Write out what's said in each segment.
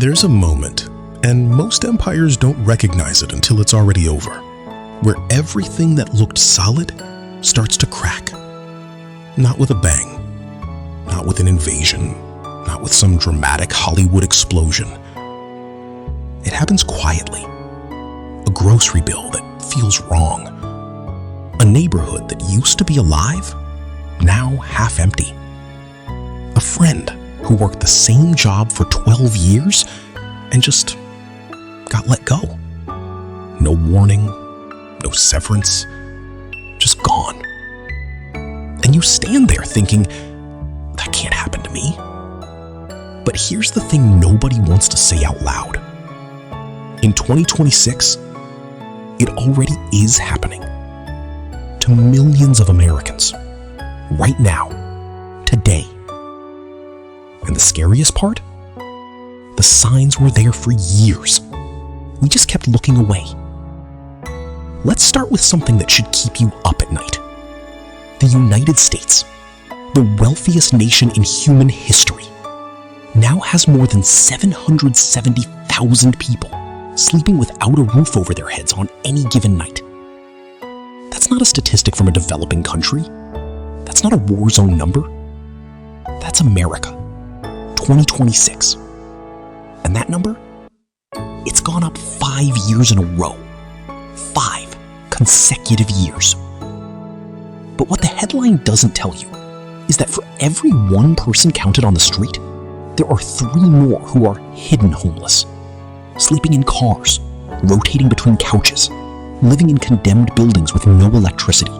There's a moment, and most empires don't recognize it until it's already over, where everything that looked solid starts to crack. Not with a bang, not with an invasion, not with some dramatic Hollywood explosion. It happens quietly. A grocery bill that feels wrong. A neighborhood that used to be alive, now half empty. A friend who worked the same job for 12 years and just got let go. No warning, no severance, just gone. And you stand there thinking, that can't happen to me. But here's the thing nobody wants to say out loud. In 2026, it already is happening to millions of Americans, right now, today. And the scariest part? The signs were there for years. We just kept looking away. Let's start with something that should keep you up at night. The United States, the wealthiest nation in human history, now has more than 770,000 people sleeping without a roof over their heads on any given night. That's not a statistic from a developing country. That's not a war zone number. That's America, 2026. And that number? It's gone up 5 years in a row. 5 consecutive years. But what the headline doesn't tell you is that for every one person counted on the street, there are 3 more who are hidden homeless, sleeping in cars, rotating between couches, living in condemned buildings with no electricity.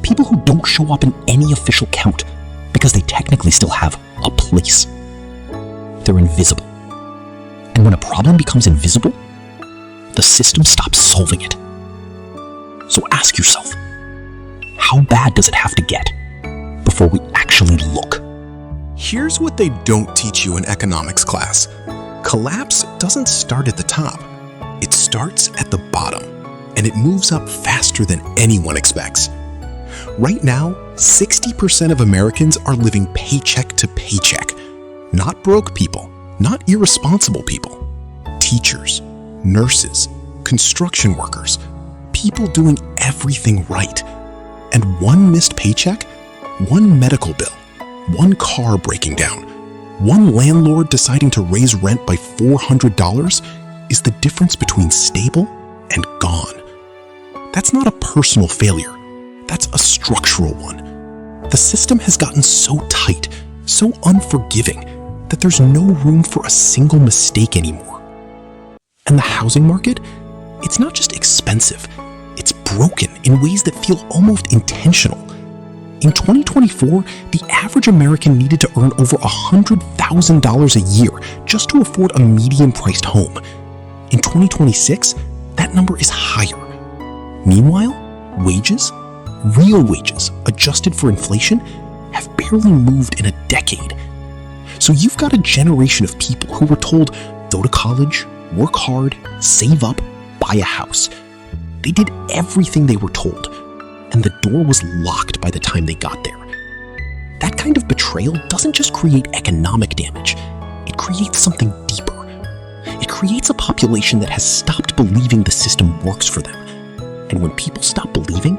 People who don't show up in any official count because they technically still have a place. They're invisible. And when a problem becomes invisible, the system stops solving it. So ask yourself, how bad does it have to get before we actually look? Here's what they don't teach you in economics class. Collapse doesn't start at the top. It starts at the bottom, and it moves up faster than anyone expects. Right now, 60% of Americans are living paycheck to paycheck. Not broke people, not irresponsible people. Teachers, nurses, construction workers, people doing everything right. And one missed paycheck, one medical bill, one car breaking down, one landlord deciding to raise rent by $400 is the difference between stable and gone. That's not a personal failure. That's a structural one. The system has gotten so tight, so unforgiving, that there's no room for a single mistake anymore. And the housing market? It's not just expensive. It's broken in ways that feel almost intentional. In 2024, the average American needed to earn over $100,000 a year just to afford a median-priced home. In 2026, that number is higher. Meanwhile, wages, real wages, adjusted for inflation, have barely moved in a decade. So you've got a generation of people who were told, go to college, work hard, save up, buy a house. They did everything they were told, and the door was locked by the time they got there. That kind of betrayal doesn't just create economic damage, it creates something deeper. It creates a population that has stopped believing the system works for them. And when people stop believing,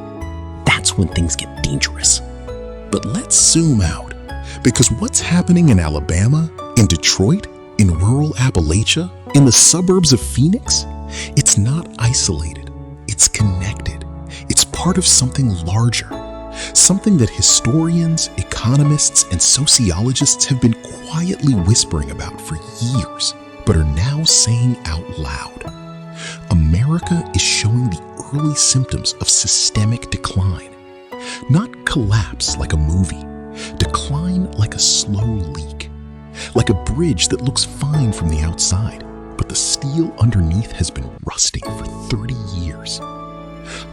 that's when things get dangerous. But let's zoom out, because what's happening in Alabama, in Detroit, in rural Appalachia, in the suburbs of Phoenix, it's not isolated, it's connected. It's part of something larger, something that historians, economists, and sociologists have been quietly whispering about for years, but are now saying out loud. America is showing the early symptoms of systemic decline. Not collapse like a movie, decline like a slow leak. Like a bridge that looks fine from the outside, but the steel underneath has been rusting for 30 years.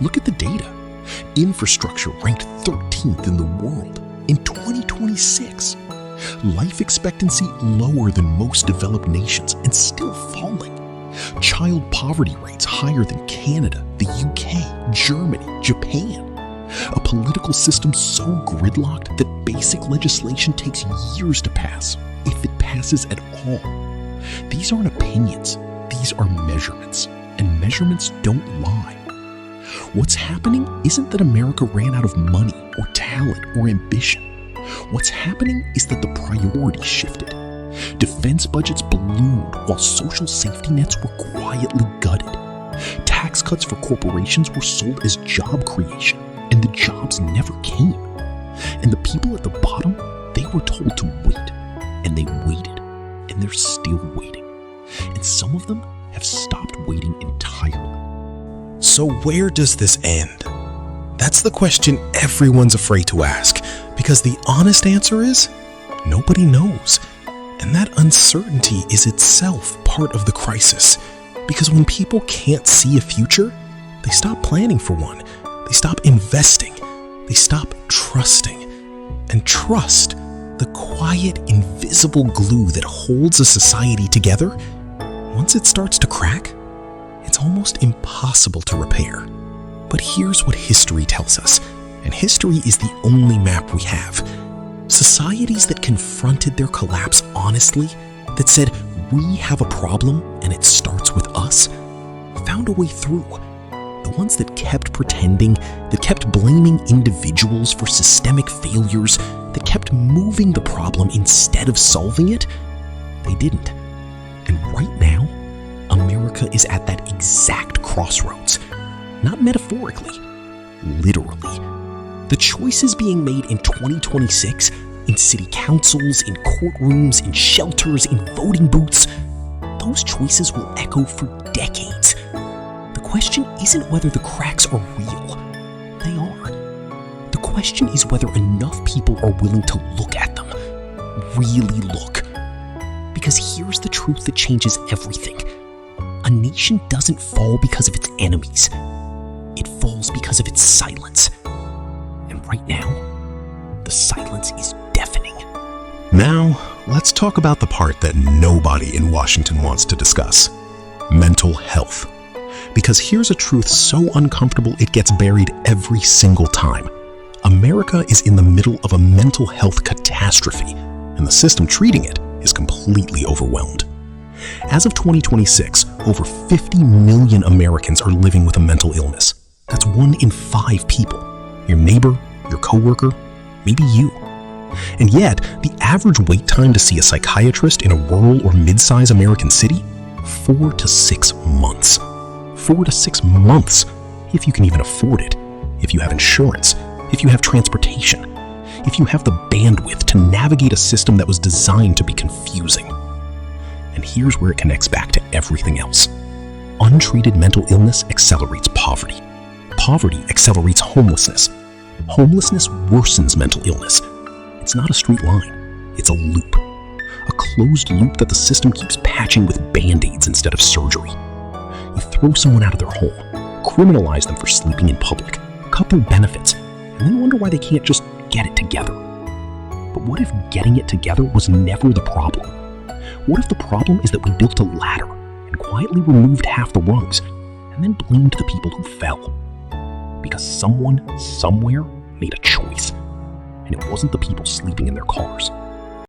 Look at the data. Infrastructure ranked 13th in the world in 2026. Life expectancy lower than most developed nations and still falling. Child poverty rates higher than Canada, the UK, Germany, Japan. A political system so gridlocked that basic legislation takes years to pass, if it passes at all. These aren't opinions, these are measurements, and measurements don't lie. What's happening isn't that America ran out of money or talent or ambition. What's happening is that the priorities shifted. Defense budgets ballooned while social safety nets were quietly gutted. Tax cuts for corporations were sold as job creation, and the jobs never came. And the people at the bottom, they were told to wait, and they waited, and they're still waiting. And some of them have stopped waiting entirely. So where does this end? That's the question everyone's afraid to ask, because the honest answer is, nobody knows. And that uncertainty is itself part of the crisis, because when people can't see a future, they stop planning for one, they stop investing, they stop trusting. And trust, the quiet, invisible glue that holds a society together, once it starts to crack, it's almost impossible to repair. But here's what history tells us, and history is the only map we have. Societies that confronted their collapse honestly, that said, we have a problem and it starts with us, found a way through. The ones that kept pretending, that kept blaming individuals for systemic failures, that kept moving the problem instead of solving it, they didn't. And right now, America is at that exact crossroads. Not metaphorically, literally. The choices being made in 2026, in city councils, in courtrooms, in shelters, in voting booths, those choices will echo for decades. The question isn't whether the cracks are real. They are. The question is whether enough people are willing to look at them. Really look. Because here's the truth that changes everything. A nation doesn't fall because of its enemies. It falls because of its silence. And right now, the silence is deafening. Now, let's talk about the part that nobody in Washington wants to discuss: mental health. Because here's a truth so uncomfortable it gets buried every single time. America is in the middle of a mental health catastrophe, and the system treating it is completely overwhelmed. As of 2026, over 50 million Americans are living with a mental illness. That's 1 in 5 people. Your neighbor, your coworker, maybe you. And yet, the average wait time to see a psychiatrist in a rural or mid-size American city? 4 to 6 months. 4 to 6 months, if you can even afford it, if you have insurance, if you have transportation, if you have the bandwidth to navigate a system that was designed to be confusing. And here's where it connects back to everything else. Untreated mental illness accelerates poverty. Poverty accelerates homelessness. Homelessness worsens mental illness. It's not a straight line, it's a loop. A closed loop that the system keeps patching with band-aids instead of surgery. You throw someone out of their home, criminalize them for sleeping in public, cut their benefits, and then wonder why they can't just get it together. But what if getting it together was never the problem? What if the problem is that we built a ladder and quietly removed half the rungs and then blamed the people who fell? Because someone, somewhere, made a choice. And it wasn't the people sleeping in their cars.